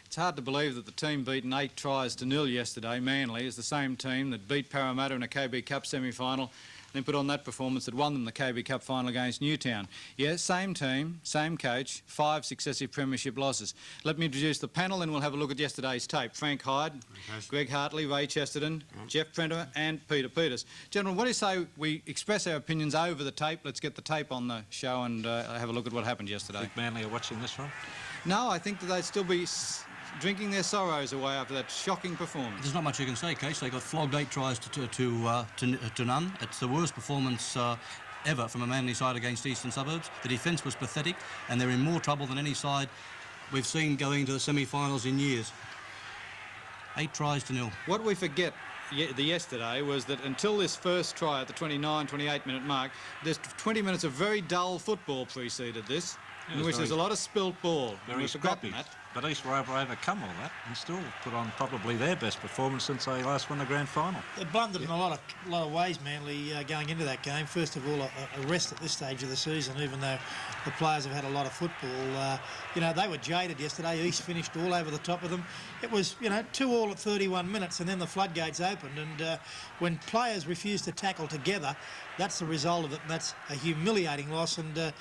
It's hard to believe that the team beaten 8 tries to 0 yesterday, Manly, is the same team that beat Parramatta in a KB Cup semi-final, then put on that performance that won them the KB Cup final against Newtown. Yeah, same team, same coach, 5 successive premiership losses. Let me introduce the panel, then we'll have a look at yesterday's tape. Frank Hyde, Greg Hartley, Ray Chesterton, Jeff Prenter and Peter Peters. Gentlemen, what do you say we express our opinions over the tape? Let's get the tape on the show and have a look at what happened yesterday. I think Manly are watching this one. No, I think that they'd still be drinking their sorrows away after that shocking performance. There's not much you can say, Case. They got flogged 8 tries to none. It's the worst performance ever from a Manly side against Eastern Suburbs. The defence was pathetic, and they're in more trouble than any side we've seen going to the semi-finals in years. 8 tries to 0. What we forget yesterday was that until this first try at the 28 minute mark, there's 20 minutes of very dull football preceded this, in which there's a lot of spilt ball. Very scrappy. But East were able to overcome all that and still put on probably their best performance since they last won the grand final. They blundered in a lot of ways, Manly, going into that game. First of all, a rest at this stage of the season, even though the players have had a lot of football. You know, they were jaded yesterday. East finished all over the top of them. It was, you know, 2-2 at 31 minutes, and then the floodgates opened. And when players refuse to tackle together, that's the result of it. And that's a humiliating loss. And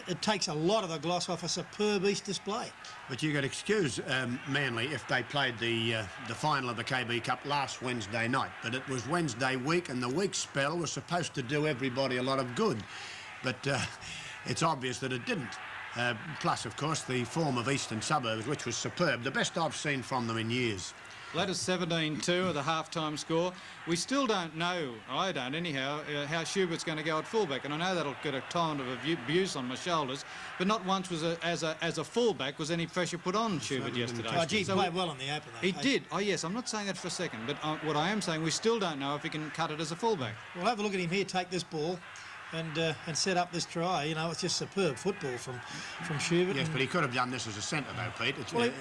it takes a lot of the gloss off a superb East display. But you could excuse Manly if they played the final of the KB Cup last Wednesday night. But it was Wednesday week, and the week spell was supposed to do everybody a lot of good. But it's obvious that it didn't. Plus, of course, the form of Eastern Suburbs, which was superb, the best I've seen from them in years. Letters 17-2 at the half-time score. We still don't know, I don't anyhow, how Schubert's going to go at fullback, and I know that'll get a ton of abuse on my shoulders, but not once was as a fullback was any pressure put on Schubert yesterday. Oh, gee, he played well in the open, though. He did. Oh, yes, I'm not saying that for a second, but what I am saying, we still don't know if he can cut it as a fullback. We'll have a look at him here, take this ball and set up this try. You know, it's just superb football from Schubert. Yes, but he could have done this as a centre, though, Pete.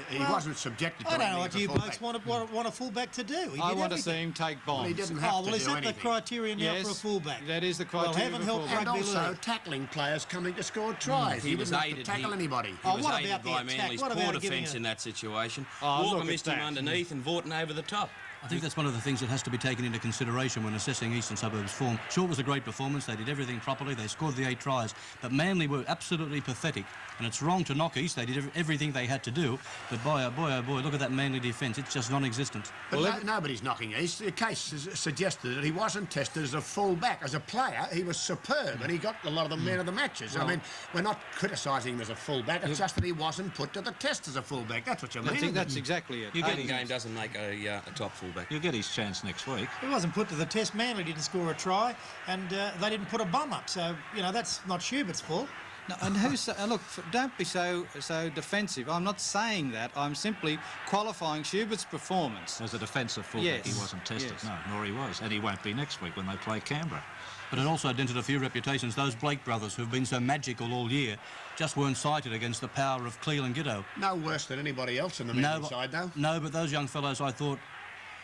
He wasn't subjected to it. I don't know what you blokes want a fullback to do. I want to see him take bombs. Well, he didn't have to do is that anything. the criteria now for a fullback? That is the criteria. Well, heaven help And rugby also league. tackling players coming to score tries. He didn't have to tackle anybody. He was what aided about the by attack? Manly's What poor about giving defence in that situation. Oh, Walker look missed at him that. underneath and Vorton over the top. I think that's one of the things that has to be taken into consideration when assessing Eastern Suburbs' form. Sure, it was a great performance. They did everything properly. They scored the 8 tries. But Manly were absolutely pathetic. And it's wrong to knock East. They did everything they had to do. But boy, oh boy, look at that Manly defence. It's just non-existent. But nobody's knocking East. The case suggested that he wasn't tested as a full-back. As a player, he was superb, and he got a lot of the men of the matches. I mean, we're not criticising him as a full-back. It's just that he wasn't put to the test as a full-back. That's what you mean. I think that's exactly it. Your game doesn't make a top fullback. You'll get his chance next week. He wasn't put to the test. Manly didn't score a try, and they didn't put a bum up. So, you know, that's not Schubert's fault. No, and look, don't be so defensive. I'm not saying that. I'm simply qualifying Schubert's performance. As a defensive fullback, he wasn't tested. Yes. No, nor he was. And he won't be next week when they play Canberra. But it also dented a few reputations. Those Blake brothers, who've been so magical all year, just weren't cited against the power of Cleal and Giddo. No worse than anybody else in the Manly side, though. No, but those young fellows, I thought,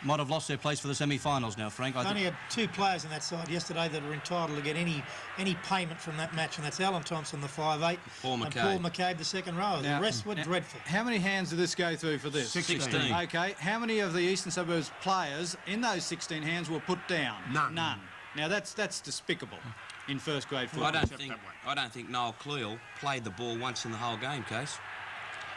might have lost their place for the semi-finals now, Frank. They only had 2 players on that side yesterday that are entitled to get any payment from that match, and that's Alan Thompson, the 5'8", Paul and McCabe. Paul McCabe, the second row. The rest were dreadful. How many hands did this go through for this? 16. Okay, how many of the Eastern Suburbs players in those 16 hands were put down? None. Now, that's despicable in first-grade football. I don't think Noel Cleal played the ball once in the whole game, Case.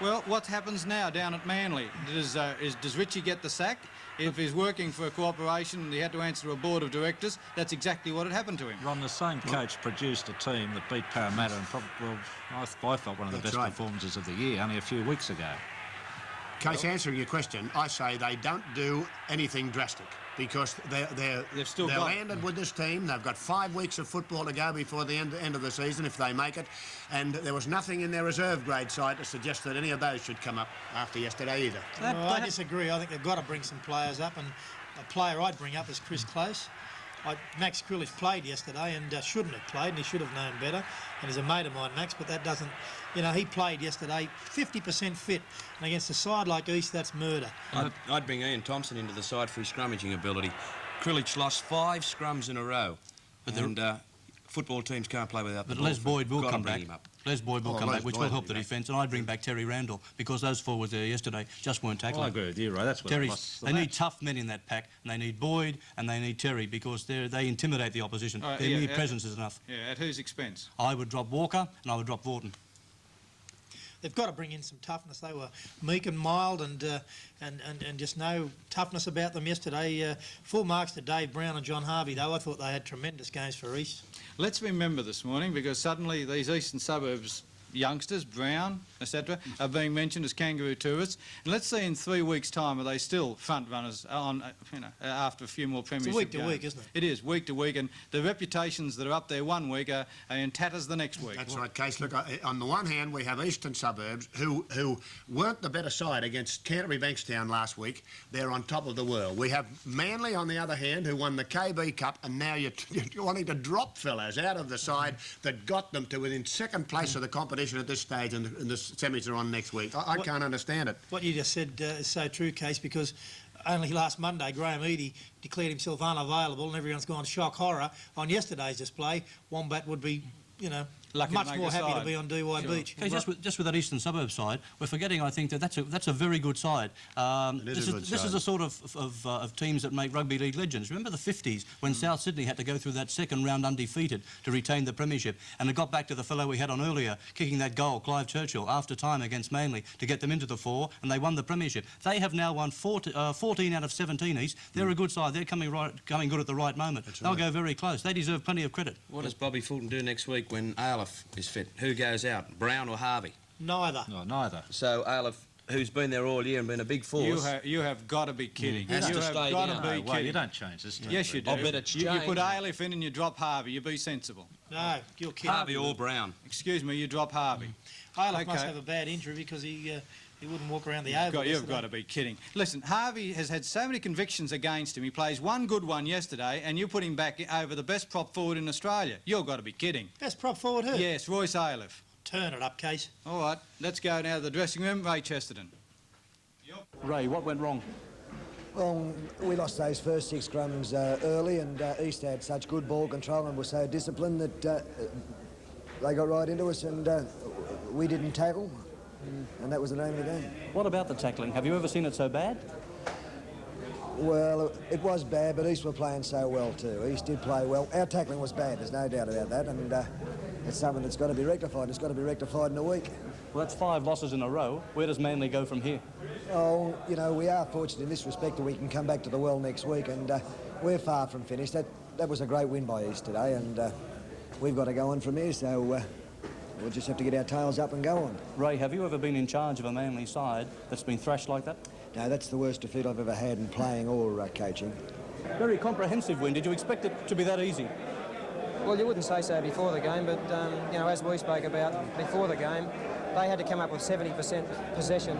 Well, what happens now down at Manly? Does Richie get the sack? If he's working for a corporation and he had to answer to a board of directors, that's exactly what had happened to him. Ron, the same coach produced a team that beat Parramatta and I thought one of the best performances of the year only a few weeks ago. Case, answering your question, I say they don't do anything drastic because they're landed with this team. They've got 5 weeks of football to go before the end of the season if they make it, and there was nothing in their reserve grade side to suggest that any of those should come up after yesterday either. I disagree. I think they've got to bring some players up, and a player I'd bring up is Chris Close. Max Krillich played yesterday and shouldn't have played, and he should have known better. And he's a mate of mine, Max, but that doesn't... You know, he played yesterday 50% fit, and against a side like East, that's murder. I'd bring Ian Thompson into the side for his scrummaging ability. Krillich lost 5 scrums in a row, and football teams can't play without the But ball. Les Boyd will Gotta come bring back. him up. Les Boyd will Oh, come Les back, which Boyd will help will the be back. defence, and I'd bring back Terry Randall because those forwards there yesterday just weren't tackling. Well, I agree with you, Ray. That's what Terry, lost the they match. need tough men in that pack, and they need Boyd and they need Terry because they intimidate the opposition. All right, Their yeah, mere yeah. presence is enough. Yeah, at whose expense? I would drop Walker and I would drop Vorton. They've got to bring in some toughness. They were meek and mild and just no toughness about them yesterday. Full marks to Dave Brown and John Harvey, though. I thought they had tremendous games for East. Let's remember this morning, because suddenly these eastern suburbs youngsters, Brown, etc., are being mentioned as kangaroo tourists. And let's see in 3 weeks' time, are they still front runners on, after a few more premiership week to games. week, isn't it? It is, week to week, and the reputations that are up there one week are in tatters the next week. That's right, Case. Look, on the one hand, we have eastern suburbs who weren't the better side against Canterbury Bankstown last week. They're on top of the world. We have Manly, on the other hand, who won the KB Cup, and now you're wanting to drop fellas out of the side that got them to within second place of the competition at this stage, and the semis are on next week. I can't understand it. What you just said is so true, Case, because only last Monday Graham Eadie declared himself unavailable and everyone's gone shock horror. On yesterday's display, Wombat would be, Lucky to much make more the happy side. to be on DY Beach. Okay, just with that eastern suburb side, we're forgetting, I think, that's a very good side. This is a sort of teams that make rugby league legends. Remember the 50s when South Sydney had to go through that second round undefeated to retain the premiership, and it got back to the fellow we had on earlier kicking that goal, Clive Churchill, after time against Manly to get them into the four, and they won the premiership. They have now won 14 out of 17 East. They're a good side. They're coming good at the right moment. They'll go very close. They deserve plenty of credit. What does Bobby Fulton do next week when Aleph is fit? Who goes out, Brown or Harvey? Neither. No, neither. So Aleph, who's been there all year and been a big force, You have got to be kidding. Has You to have stay got down. to be No way, kidding. you don't change this team. Yes, you do. I bet it's you put changed. Aleph in and you drop Harvey. You be sensible. No, you're kidding. Harvey or Brown? Excuse me, you drop Harvey. Aleph must Okay. have a bad injury because he wouldn't walk around the oval. You've yesterday. got to be kidding. Listen, Harvey has had so many convictions against him. He plays one good one yesterday, and you put him back over the best prop forward in Australia. You've got to be kidding. Best prop forward who? Yes, Royce Aleph. Turn it up, Case. All right, let's go now to the dressing room. Ray Chesterton. Ray, what went wrong? Well, we lost those first 6 scrums early, and East had such good ball control and were so disciplined that they got right into us, and we didn't tackle, and that was the name of the game. What about the tackling? Have you ever seen it so bad? Well, it was bad, but East were playing so well too. East did play well. Our tackling was bad, there's no doubt about that, and it's something that's got to be rectified. It's got to be rectified in a week. Well, that's 5 losses in a row. Where does Manly go from here? Oh, we are fortunate in this respect that we can come back to the well next week, and we're far from finished. That was a great win by East today, and we've got to go on from here, so we'll just have to get our tails up and go on. Ray, have you ever been in charge of a Manly side that's been thrashed like that? No, that's the worst defeat I've ever had in playing or coaching. Very comprehensive win. Did you expect it to be that easy? Well, you wouldn't say so before the game, but, as we spoke about before the game, they had to come up with 70% possession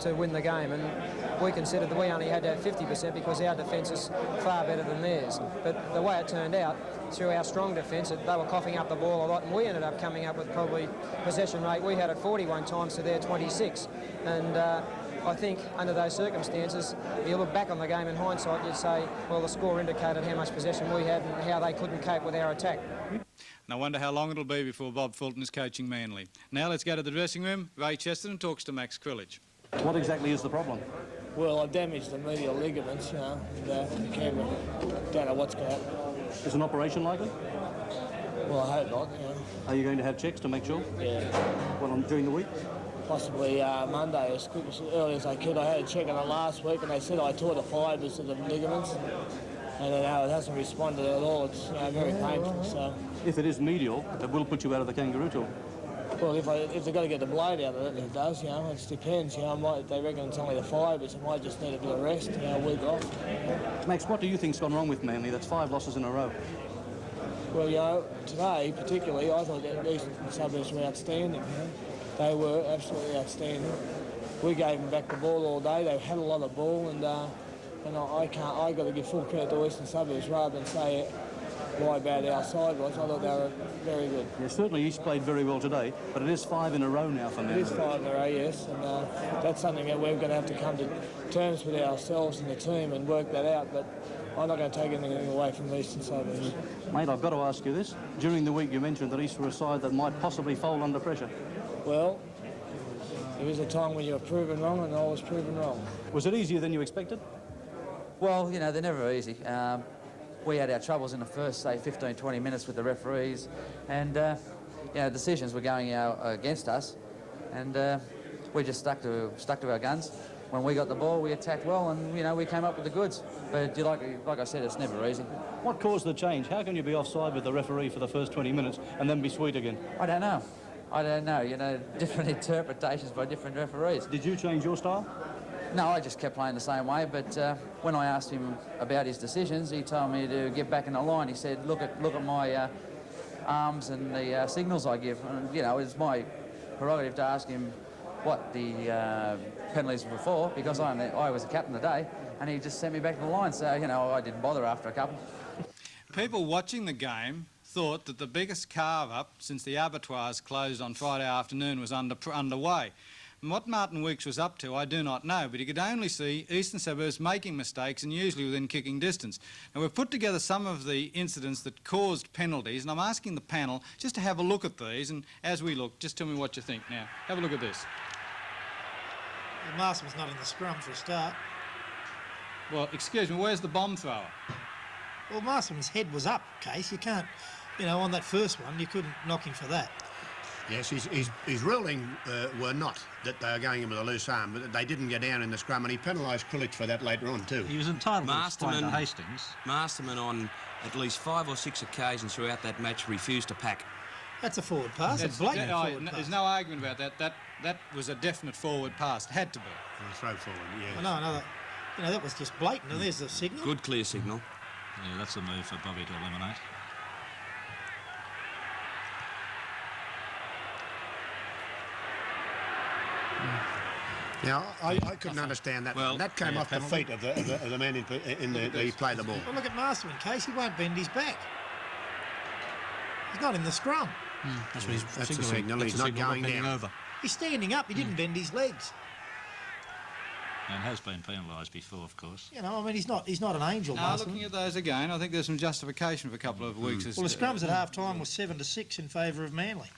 to win the game, and we considered that we only had to have 50% because our defence is far better than theirs. But the way it turned out, through our strong defence, they were coughing up the ball a lot, and we ended up coming up with probably possession rate. We had it 41 times to their 26, and I think under those circumstances, if you look back on the game in hindsight, you'd say, well, the score indicated how much possession we had and how they couldn't cope with our attack. And I wonder how long it'll be before Bob Fulton is coaching Manly. Now let's go to the dressing room. Ray Chesterton talks to Max Krillage. What exactly is the problem? Well, I've damaged the medial ligaments, and camera. Don't know what's going to happen. Is an operation likely? Well, I hope not, Are you going to have checks to make sure? Yeah. Well, during the week? Possibly Monday, as quick as early as I could. I had a check on it last week, and they said I tore the fibres of the ligaments. And it hasn't responded at all. It's very painful. So, If it is medial, it will put you out of the kangaroo tour. well, if they've got to get the blade out of it, it does. It depends. They reckon it's only the fibres. I might just need a bit of rest. A week off. Max, what do you think's gone wrong with Manly? That's 5 losses in a row. Well, today particularly, I thought the Eastern Suburbs were outstanding. They were absolutely outstanding. We gave them back the ball all day. They had a lot of ball, and I got to give full credit to Eastern Suburbs rather than say why bad our side was. I thought they were very good. Yeah, certainly East played very well today, but it is 5 in a row now for It Manly. is 5 in a row, yes, and that's something that we're going to have to come to terms with ourselves and the team and work that out. But I'm not going to take anything away from the Eastern Suburbs. Mate, I've got to ask you this. During the week you mentioned that East were a side that might possibly fold under pressure. Well, there is a time when you're proven wrong, and I was proven wrong. Was it easier than you expected? Well, you know, they're never easy. We had our troubles in the first, say, 15, 20 minutes with the referees, and, you know, decisions were going against us, and we just stuck to our guns. When we got the ball, we attacked well, and, you know, we came up with the goods. But like I said, it's never easy. What caused the change? How can you be offside with the referee for the first 20 minutes and then be sweet again? I don't know. You know, different interpretations by different referees. Did you change your style? No, I just kept playing the same way, but when I asked him about his decisions, he told me to get back in the line. He said, look at my arms and the signals I give. And, you know, it's my prerogative to ask him what the penalties were for, because I was the captain today, and he just sent me back to the line. So, you know, I didn't bother after a couple. People watching the game thought that the biggest carve-up since the abattoirs closed on Friday afternoon was underway. And what Martin Weeks was up to, I do not know, but you could only see Eastern Suburbs making mistakes and usually within kicking distance. Now, we've put together some of the incidents that caused penalties, and I'm asking the panel just to have a look at these, and as we look, just tell me what you think now. Have a look at this. Well, Marsman's not in the scrum for a start. Well, excuse me, where's the bomb thrower? Well, Marsman's head was up, Case. You can't, you know, on that first one, you couldn't knock him for that. Yes, his ruling were not that they were going in with a loose arm, but they didn't get down in the scrum, and he penalised Krilic for that later on too. He was entitled to explain to Hastings. Masterman on at least 5 or 6 occasions throughout that match refused to pack. That's a forward pass. It's a blatant forward pass. There's no argument about that. That was a definite forward pass. It had to be. A throw forward, yes. I know, you know, that was just blatant, and there's the signal. Good clear signal. Yeah, that's a move for Bobby to eliminate. Now, I couldn't understand that. Well, that came off the feet of the man he played the ball. Well, look at Masterman, Case. He won't bend his back. He's not in the scrum. That's what he's That's the signalling. signal. That's He's the not signal going bending down. over. He's standing up. He didn't bend his legs. And has been penalised before, of course. You know, I mean, he's not an angel, Now, Masterman. looking at those again, I think there's some justification for a couple of weeks. Well, the scrums at half-time was 7-6 in favour of Manly.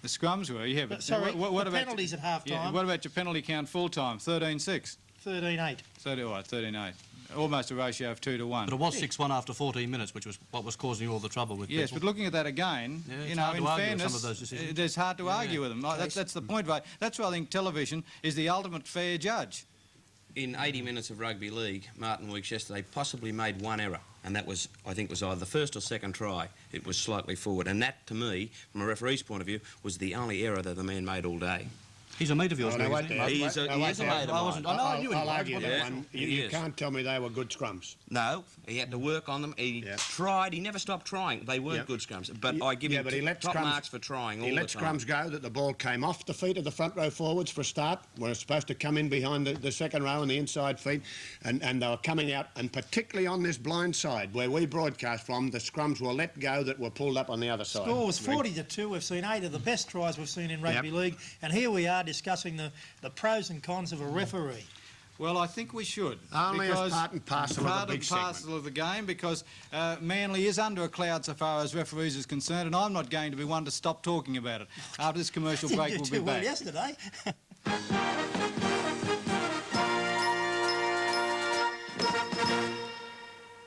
The scrums were, yeah, but Sorry, what the about penalties at half-time? Yeah, what about your penalty count full-time? 13-6. 13-8. 13-8. Almost a ratio of 2 to 1. But it was 6-1 after 14 minutes, which was what was causing all the trouble with Yes, people. but looking at that again, Yeah, you it's know, hard in to argue with fairness, some of those decisions. it's hard to argue with them. That's the point, right? That's why I think television is the ultimate fair judge. In 80 minutes of rugby league, Martin Weeks yesterday possibly made one error, and that was, I think, was either the first or second try. It was slightly forward, and that, to me, from a referee's point of view, was the only error that the man made all day. He's a mate of yours, Oh, now, no, isn't he? wait, He is a mate of mine. I knew he I'll was. argue that Yeah, one. he You is. can't tell me they were good scrums. No, he had to work on them. He tried. He never stopped trying. They weren't Yep. good scrums, but I give him but he let top scrums- marks for trying all He the let time. scrums go that the ball came off the feet of the front row forwards for a start, when it's supposed to come in behind the second row and the inside feet, and they were coming out, and particularly on this blind side where we broadcast from, the scrums were let go that were pulled up on the other side. Score was 40-2. We've seen 8 of the best tries we've seen in rugby league, and here we are discussing the pros and cons of a referee. Well, I think we should. Only as because part and parcel of the big parcel of the game, because Manly is under a cloud so far as referees is concerned, and I'm not going to be one to stop talking about it. After this commercial break, You we'll did be too well back. yesterday.